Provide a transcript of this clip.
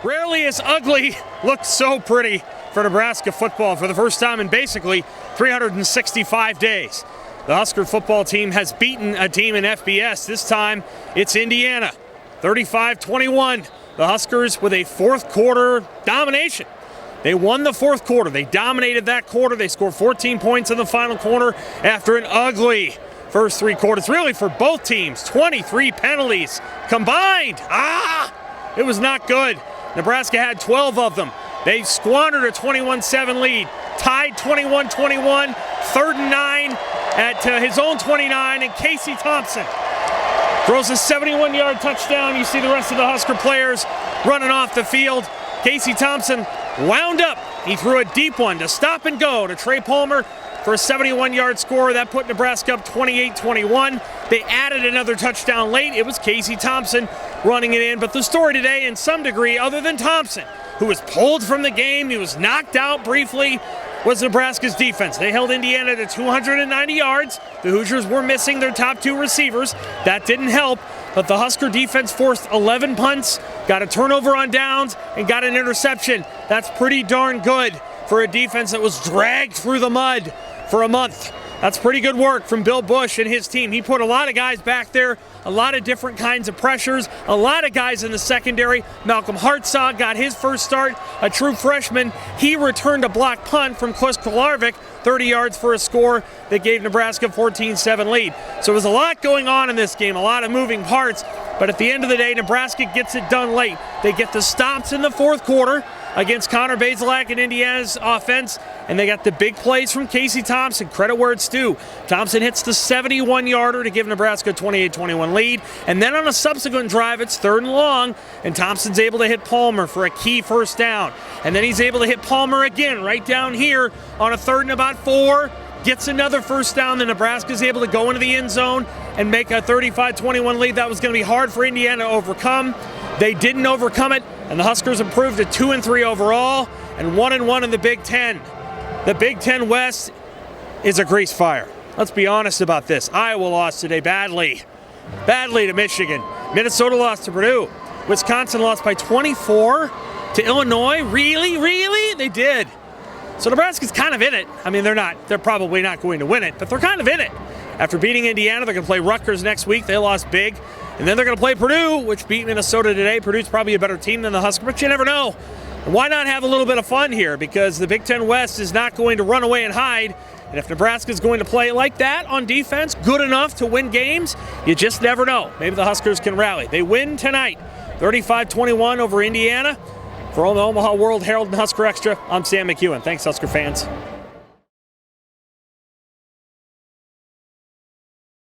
Rarely has ugly looked so pretty for Nebraska football for the first time in basically 365 days. The Husker football team has beaten a team in FBS. This time it's Indiana, 35-21. The Huskers with a fourth quarter domination. They won the fourth quarter. They dominated that quarter. They scored 14 points in the final quarter after an ugly first three quarters. Really for both teams, 23 penalties combined. It was not good. Nebraska had 12 of them. They squandered a 21-7 lead, tied 21-21, 3rd and 9 at his own 29, and Casey Thompson throws a 71-yard touchdown. You see the rest of the Husker players running off the field. Casey Thompson wound up. He threw a deep one to stop and go to Trey Palmer for a 71-yard score. That put Nebraska up 28-21. They added another touchdown late. It was Casey Thompson running it in. But the story today, in some degree, other than Thompson, who was pulled from the game, he was knocked out briefly, was Nebraska's defense. They held Indiana to 290 yards. The Hoosiers were missing their top two receivers. That didn't help. But the Husker defense forced 11 punts, got a turnover on downs, and got an interception. That's pretty darn good for a defense that was dragged through the mud for a month. That's pretty good work from Bill Bush and his team. He put a lot of guys back there, a lot of different kinds of pressures, a lot of guys in the secondary. Malcolm Hartsock got his first start, a true freshman. He returned a block punt from Klis Kolarvik, 30 yards for a score that gave Nebraska a 14-7 lead. So there was a lot going on in this game, a lot of moving parts, but at the end of the day, Nebraska gets it done late. They get the stops in the fourth quarter against Connor Bazelak and Indiana's offense, and they got the big plays from Casey Thompson. Credit where it's due. Thompson hits the 71-yarder to give Nebraska a 28-21 lead, and then on a subsequent drive, it's 3rd and long, and Thompson's able to hit Palmer for a key first down. And then he's able to hit Palmer again right down here on a 3rd and about 4, gets another first down. Then Nebraska's able to go into the end zone and make a 35-21 lead. That was going to be hard for Indiana to overcome. They didn't overcome it, and the Huskers improved to 2-3 overall and 1-1 in the Big Ten. The Big Ten West is a grease fire. Let's be honest about this. Iowa lost today badly to Michigan. Minnesota lost to Purdue. Wisconsin lost by 24 to Illinois. Really? They did. So Nebraska's kind of in it. I mean, they're probably not going to win it, but they're kind of in it. After beating Indiana, they're going to play Rutgers next week. They lost big. And then they're going to play Purdue, which beat Minnesota today. Purdue's probably a better team than the Huskers, but you never know. And why not have a little bit of fun here? Because the Big Ten West is not going to run away and hide. And if Nebraska's going to play like that on defense, good enough to win games, you just never know. Maybe the Huskers can rally. They win tonight, 35-21 over Indiana. For all the Omaha World-Herald and Husker Extra, I'm Sam McKewon. Thanks, Husker fans.